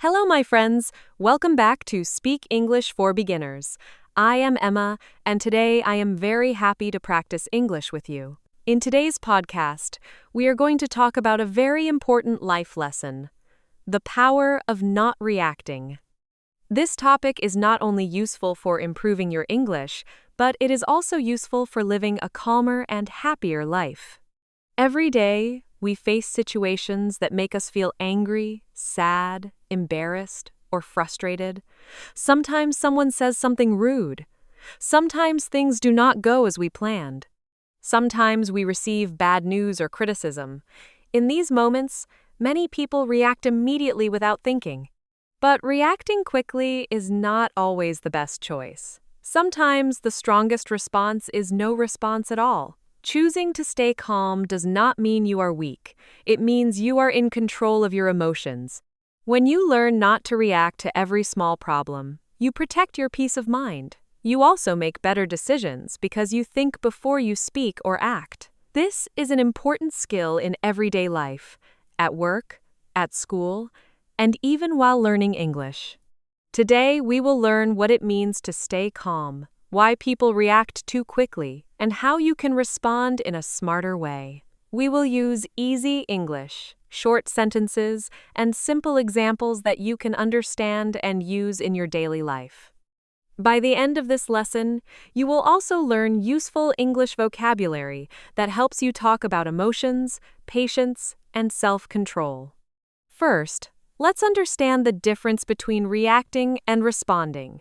Hello, my friends. Welcome back to Speak English for Beginners. I am Emma, and today I am very happy to practice English with you. In today's podcast, we are going to talk about a very important life lesson: the power of not reacting. This topic is not only useful for improving your English, but it is also useful for living a calmer and happier life. Every day, we face situations that make us feel angry, sad, embarrassed, or frustrated. Sometimes someone says something rude. Sometimes things do not go as we planned. Sometimes we receive bad news or criticism. In these moments, many people react immediately without thinking. But reacting quickly is not always the best choice. Sometimes the strongest response is no response at all. Choosing to stay calm does not mean you are weak. It means you are in control of your emotions. When you learn not to react to every small problem, you protect your peace of mind. You also make better decisions because you think before you speak or act. This is an important skill in everyday life, at work, at school, and even while learning English. Today, we will learn what it means to stay calm, why people react too quickly, and how you can respond in a smarter way. We will use easy English, short sentences, and simple examples that you can understand and use in your daily life. By the end of this lesson, you will also learn useful English vocabulary that helps you talk about emotions, patience, and self-control. First, let's understand the difference between reacting and responding.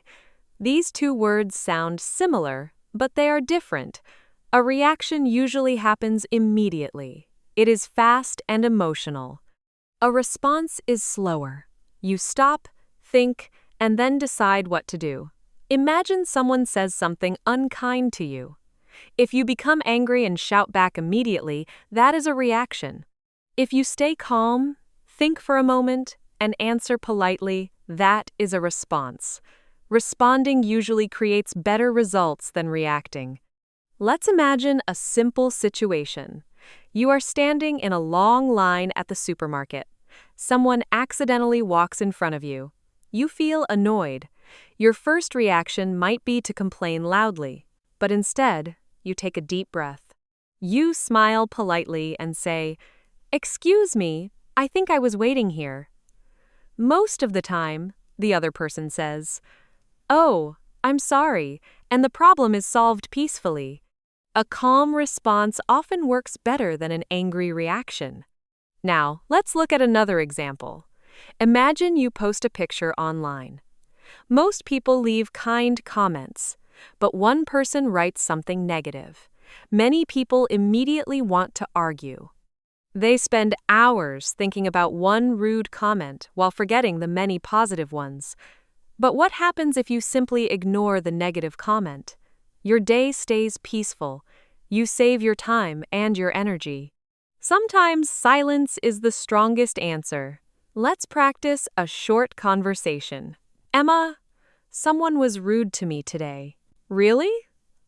These two words sound similar, but they are different. A reaction usually happens immediately. It is fast and emotional. A response is slower. You stop, think, and then decide what to do. Imagine someone says something unkind to you. If you become angry and shout back immediately, that is a reaction. If you stay calm, think for a moment, and answer politely, that is a response. Responding usually creates better results than reacting. Let's imagine a simple situation. You are standing in a long line at the supermarket. Someone accidentally walks in front of you. You feel annoyed. Your first reaction might be to complain loudly, but instead, you take a deep breath. You smile politely and say, "Excuse me, I think I was waiting here." Most of the time, the other person says, "Oh, I'm sorry," and the problem is solved peacefully. A calm response often works better than an angry reaction. Now, let's look at another example. Imagine you post a picture online. Most people leave kind comments, but one person writes something negative. Many people immediately want to argue. They spend hours thinking about one rude comment while forgetting the many positive ones. But what happens if you simply ignore the negative comment? Your day stays peaceful. You save your time and your energy. Sometimes silence is the strongest answer. Let's practice a short conversation. "Emma, someone was rude to me today." "Really?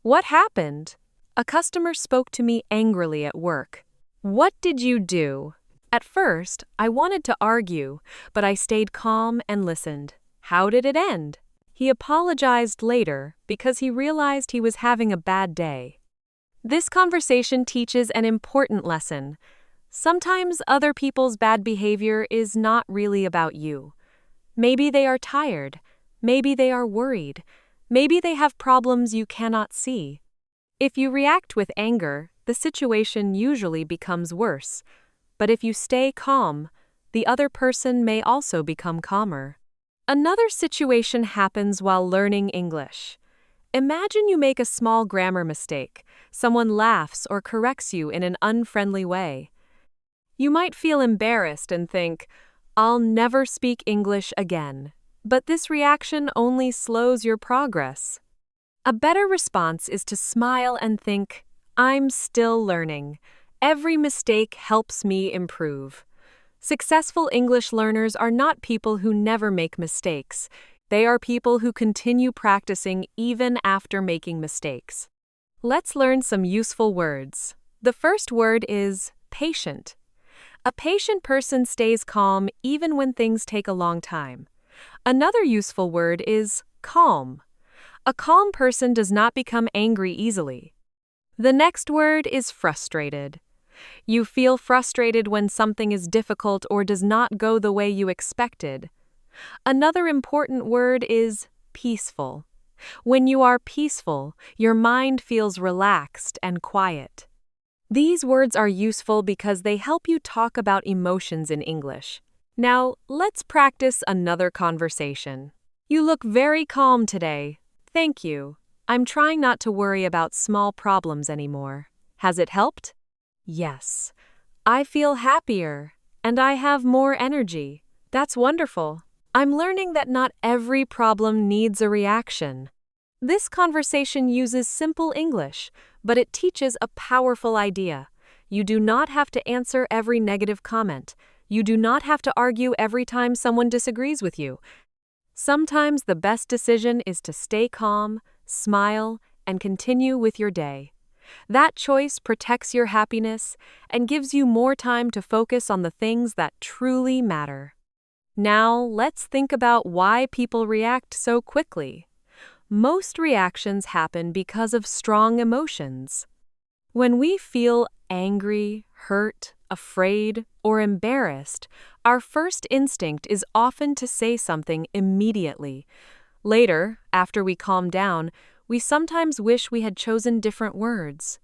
What happened?" "A customer spoke to me angrily at work." "What did you do?" "At first, I wanted to argue, but I stayed calm and listened." "How did it end?" "He apologized later because he realized he was having a bad day." This conversation teaches an important lesson. Sometimes other people's bad behavior is not really about you. Maybe they are tired. Maybe they are worried. Maybe they have problems you cannot see. If you react with anger, the situation usually becomes worse. But if you stay calm, the other person may also become calmer. Another situation happens while learning English. Imagine you make a small grammar mistake. Someone laughs or corrects you in an unfriendly way. You might feel embarrassed and think, "I'll never speak English again." But this reaction only slows your progress. A better response is to smile and think, "I'm still learning. Every mistake helps me improve." Successful English learners are not people who never make mistakes. They are people who continue practicing even after making mistakes. Let's learn some useful words. The first word is patient. A patient person stays calm even when things take a long time. Another useful word is calm. A calm person does not become angry easily. The next word is frustrated. You feel frustrated when something is difficult or does not go the way you expected. Another important word is peaceful. When you are peaceful, your mind feels relaxed and quiet. These words are useful because they help you talk about emotions in English. Now, let's practice another conversation. You look very calm today. Thank you. I'm trying not to worry about small problems anymore. Has it helped? Yes. I feel happier, and I have more energy. That's wonderful. I'm learning that not every problem needs a reaction. This conversation uses simple English, but it teaches a powerful idea. You do not have to answer every negative comment. You do not have to argue every time someone disagrees with you. Sometimes the best decision is to stay calm, smile, and continue with your day. That choice protects your happiness and gives you more time to focus on the things that truly matter. Now, let's think about why people react so quickly. Most reactions happen because of strong emotions. When we feel angry, hurt, afraid, or embarrassed, our first instinct is often to say something immediately. Later, after we calm down, we sometimes wish we had chosen different words.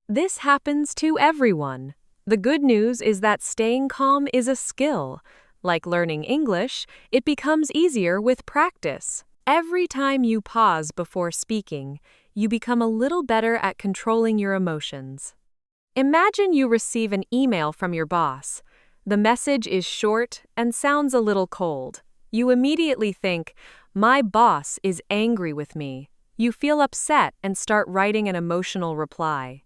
This happens to everyone. The good news is that staying calm is a skill. Like learning English, it becomes easier with practice. Every time you pause before speaking, you become a little better at controlling your emotions. Imagine you receive an email from your boss. The message is short and sounds a little cold. You immediately think, "My boss is angry with me." You feel upset and start writing an emotional reply.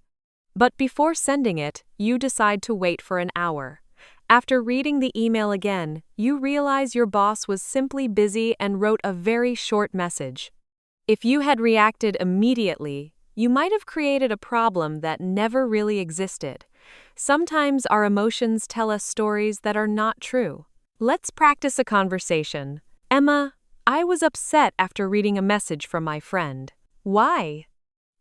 But before sending it, you decide to wait for an hour. After reading the email again, you realize your boss was simply busy and wrote a very short message. If you had reacted immediately, you might have created a problem that never really existed. Sometimes our emotions tell us stories that are not true. Let's practice a conversation. Emma, I was upset after reading a message from my friend. Why?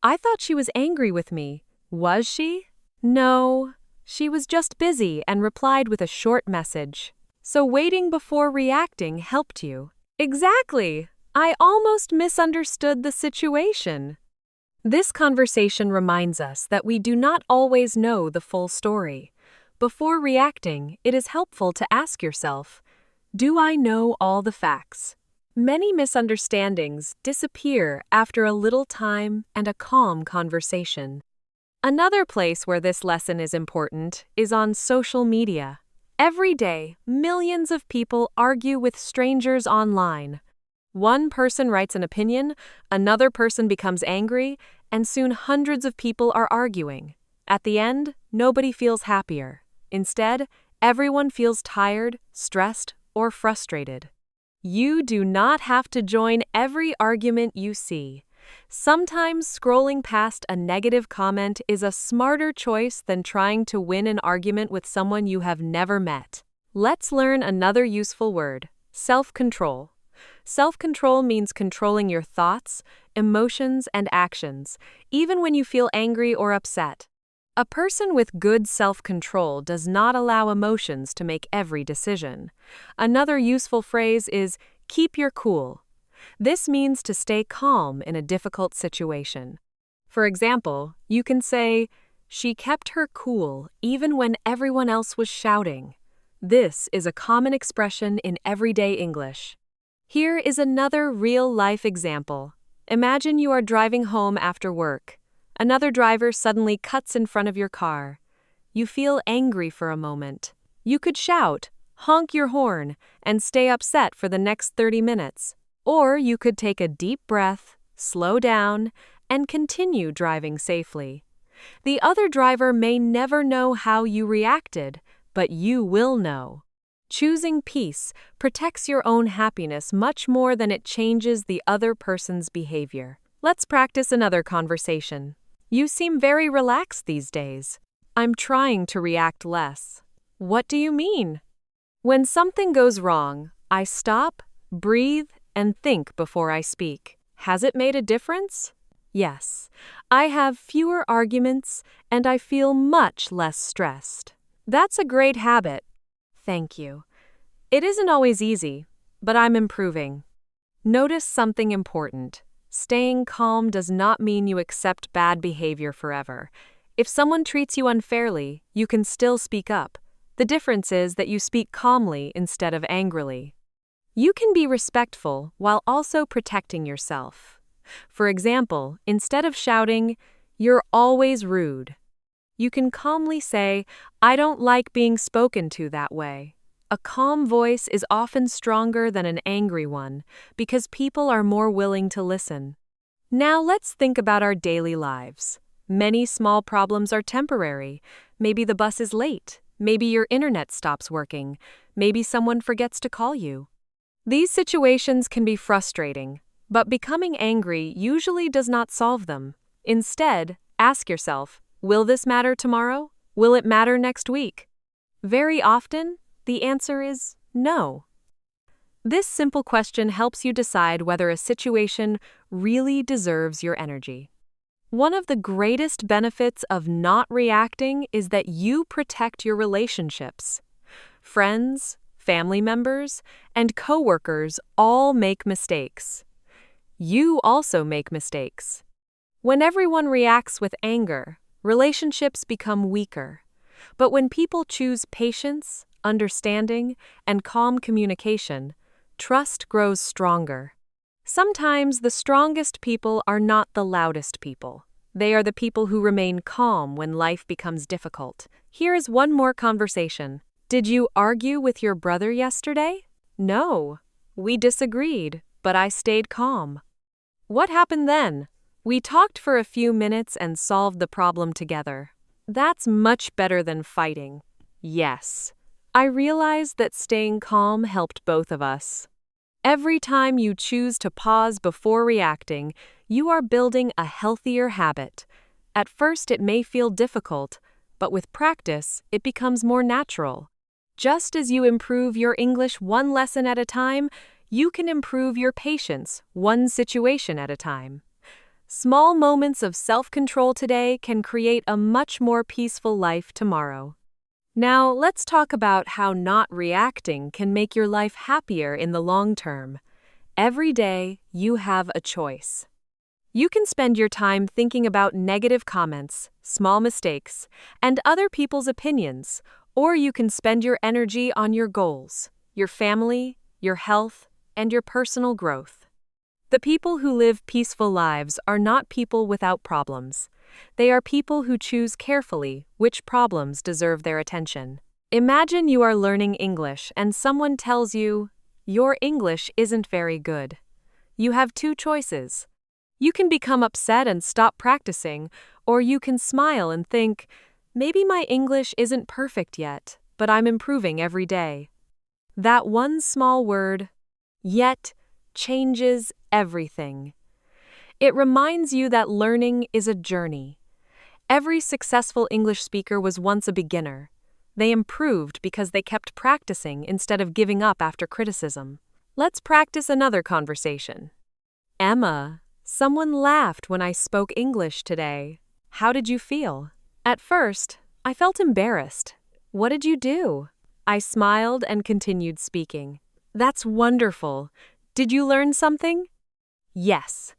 I thought she was angry with me. Was she? No, she was just busy and replied with a short message. So waiting before reacting helped you. Exactly. I almost misunderstood the situation. This conversation reminds us that we do not always know the full story. Before reacting, it is helpful to ask yourself, do I know all the facts? Many misunderstandings disappear after a little time and a calm conversation. Another place where this lesson is important is on social media. Every day, millions of people argue with strangers online. One person writes an opinion, another person becomes angry, and soon hundreds of people are arguing. At the end, nobody feels happier. Instead, everyone feels tired, stressed, or frustrated. You do not have to join every argument you see. Sometimes scrolling past a negative comment is a smarter choice than trying to win an argument with someone you have never met. Let's learn another useful word, self-control. Self-control means controlling your thoughts, emotions, and actions, even when you feel angry or upset. A person with good self-control does not allow emotions to make every decision. Another useful phrase is, keep your cool. This means to stay calm in a difficult situation. For example, you can say, she kept her cool even when everyone else was shouting. This is a common expression in everyday English. Here is another real-life example. Imagine you are driving home after work. Another driver suddenly cuts in front of your car. You feel angry for a moment. You could shout, honk your horn, and stay upset for the next 30 minutes. Or you could take a deep breath, slow down, and continue driving safely. The other driver may never know how you reacted, but you will know. Choosing peace protects your own happiness much more than it changes the other person's behavior. Let's practice another conversation. You seem very relaxed these days. I'm trying to react less. What do you mean? When something goes wrong, I stop, breathe, and think before I speak. Has it made a difference? Yes. I have fewer arguments and I feel much less stressed. That's a great habit. Thank you. It isn't always easy, but I'm improving. Notice something important. Staying calm does not mean you accept bad behavior forever. If someone treats you unfairly, you can still speak up. The difference is that you speak calmly instead of angrily. You can be respectful while also protecting yourself. For example, instead of shouting, "You're always rude," you can calmly say, "I don't like being spoken to that way." A calm voice is often stronger than an angry one because people are more willing to listen. Now let's think about our daily lives. Many small problems are temporary. Maybe the bus is late. Maybe your internet stops working. Maybe someone forgets to call you. These situations can be frustrating, but becoming angry usually does not solve them. Instead, ask yourself, will this matter tomorrow? Will it matter next week? Very often, the answer is no. This simple question helps you decide whether a situation really deserves your energy. One of the greatest benefits of not reacting is that you protect your relationships. Friends, family members, and coworkers all make mistakes. You also make mistakes. When everyone reacts with anger, relationships become weaker. But when people choose patience, understanding, and calm communication, trust grows stronger. Sometimes the strongest people are not the loudest people. They are the people who remain calm when life becomes difficult. Here is one more conversation. Did you argue with your brother yesterday? No. We disagreed, but I stayed calm. What happened then? We talked for a few minutes and solved the problem together. That's much better than fighting. Yes. I realized that staying calm helped both of us. Every time you choose to pause before reacting, you are building a healthier habit. At first, it may feel difficult, but with practice, it becomes more natural. Just as you improve your English one lesson at a time, you can improve your patience one situation at a time. Small moments of self-control today can create a much more peaceful life tomorrow. Now, let's talk about how not reacting can make your life happier in the long term. Every day, you have a choice. You can spend your time thinking about negative comments, small mistakes, and other people's opinions, or you can spend your energy on your goals, your family, your health, and your personal growth. The people who live peaceful lives are not people without problems. They are people who choose carefully which problems deserve their attention. Imagine you are learning English and someone tells you, "Your English isn't very good." You have two choices. You can become upset and stop practicing, or you can smile and think, "Maybe my English isn't perfect yet, but I'm improving every day." That one small word, "yet," changes everything. It reminds you that learning is a journey. Every successful English speaker was once a beginner. They improved because they kept practicing instead of giving up after criticism. Let's practice another conversation. Emma, someone laughed when I spoke English today. How did you feel? At first, I felt embarrassed. What did you do? I smiled and continued speaking. That's wonderful. Did you learn something? Yes.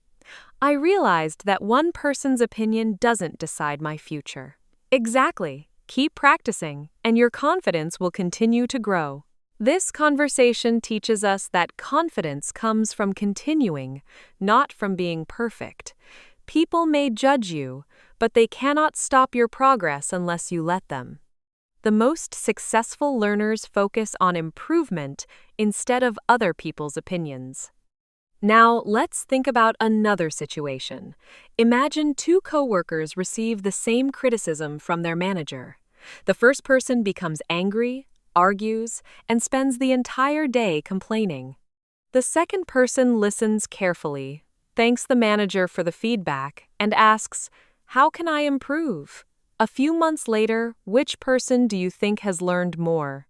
I realized that one person's opinion doesn't decide my future. Exactly. Keep practicing, and your confidence will continue to grow. This conversation teaches us that confidence comes from continuing, not from being perfect. People may judge you, but they cannot stop your progress unless you let them. The most successful learners focus on improvement instead of other people's opinions. Now, let's think about another situation. Imagine two coworkers receive the same criticism from their manager. The first person becomes angry, argues, and spends the entire day complaining. The second person listens carefully, thanks the manager for the feedback, and asks, "How can I improve?" A few months later, which person do you think has learned more?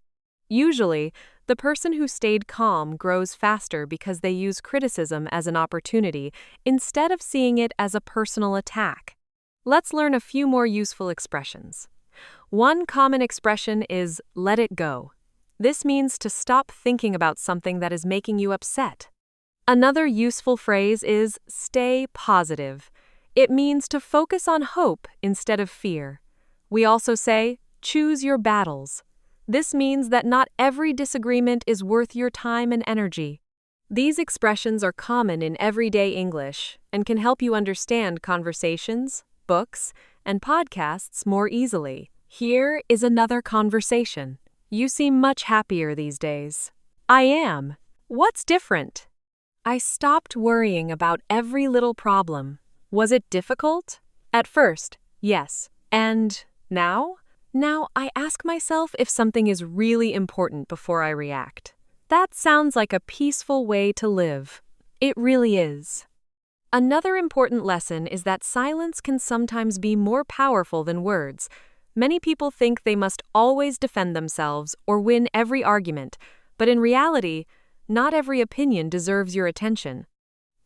Usually, the person who stayed calm grows faster because they use criticism as an opportunity instead of seeing it as a personal attack. Let's learn a few more useful expressions. One common expression is let it go. This means to stop thinking about something that is making you upset. Another useful phrase is stay positive. It means to focus on hope instead of fear. We also say choose your battles. This means that not every disagreement is worth your time and energy. These expressions are common in everyday English and can help you understand conversations, books, and podcasts more easily. Here is another conversation. You seem much happier these days. I am. What's different? I stopped worrying about every little problem. Was it difficult? At first, yes. And now? Now I ask myself if something is really important before I react. That sounds like a peaceful way to live. It really is. Another important lesson is that silence can sometimes be more powerful than words. Many people think they must always defend themselves or win every argument, but in reality, not every opinion deserves your attention.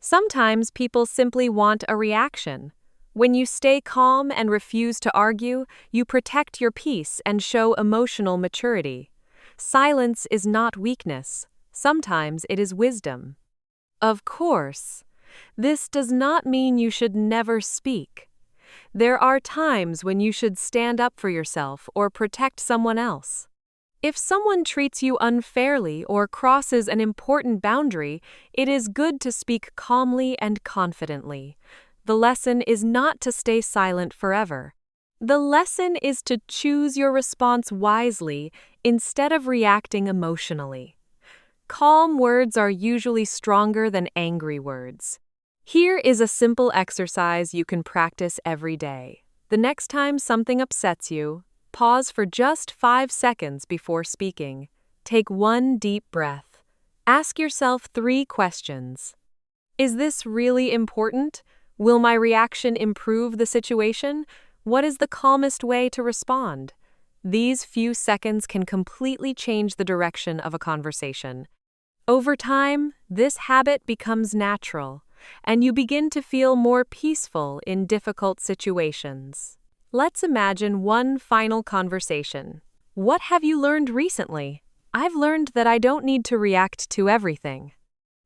Sometimes people simply want a reaction. When you stay calm and refuse to argue, you protect your peace and show emotional maturity. Silence is not weakness. Sometimes it is wisdom. Of course, this does not mean you should never speak. There are times when you should stand up for yourself or protect someone else. If someone treats you unfairly or crosses an important boundary, it is good to speak calmly and confidently. The lesson is not to stay silent forever. The lesson is to choose your response wisely instead of reacting emotionally. Calm words are usually stronger than angry words. Here is a simple exercise you can practice every day. The next time something upsets you, pause for just 5 seconds before speaking. Take one deep breath. Ask yourself 3 questions. Is this really important? Will my reaction improve the situation? What is the calmest way to respond? These few seconds can completely change the direction of a conversation. Over time, this habit becomes natural, and you begin to feel more peaceful in difficult situations. Let's imagine one final conversation. What have you learned recently? I've learned that I don't need to react to everything.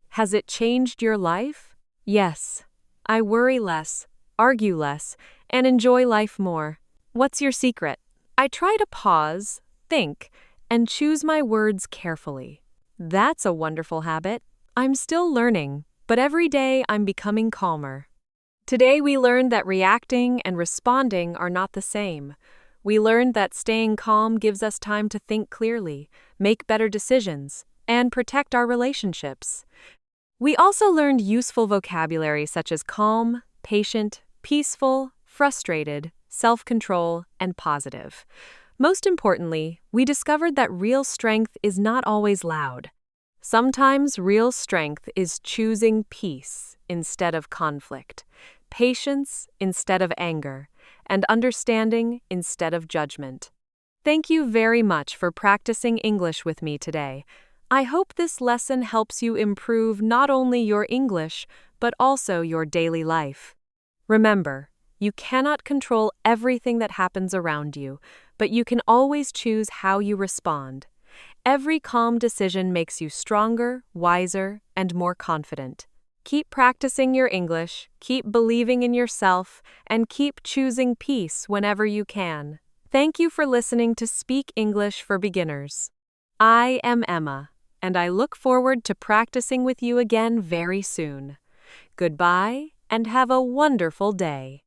Has it changed your life? Yes. I worry less, argue less, and enjoy life more. What's your secret? I try to pause, think, and choose my words carefully. That's a wonderful habit. I'm still learning, but every day I'm becoming calmer. Today we learned that reacting and responding are not the same. We learned that staying calm gives us time to think clearly, make better decisions, and protect our relationships. We also learned useful vocabulary such as calm, patient, peaceful, frustrated, self-control, and positive. Most importantly, we discovered that real strength is not always loud. Sometimes real strength is choosing peace instead of conflict, patience instead of anger, and understanding instead of judgment. Thank you very much for practicing English with me today. I hope this lesson helps you improve not only your English, but also your daily life. Remember, you cannot control everything that happens around you, but you can always choose how you respond. Every calm decision makes you stronger, wiser, and more confident. Keep practicing your English, keep believing in yourself, and keep choosing peace whenever you can. Thank you for listening to Speak English for Beginners. I am Emma, and I look forward to practicing with you again very soon. Goodbye, and have a wonderful day.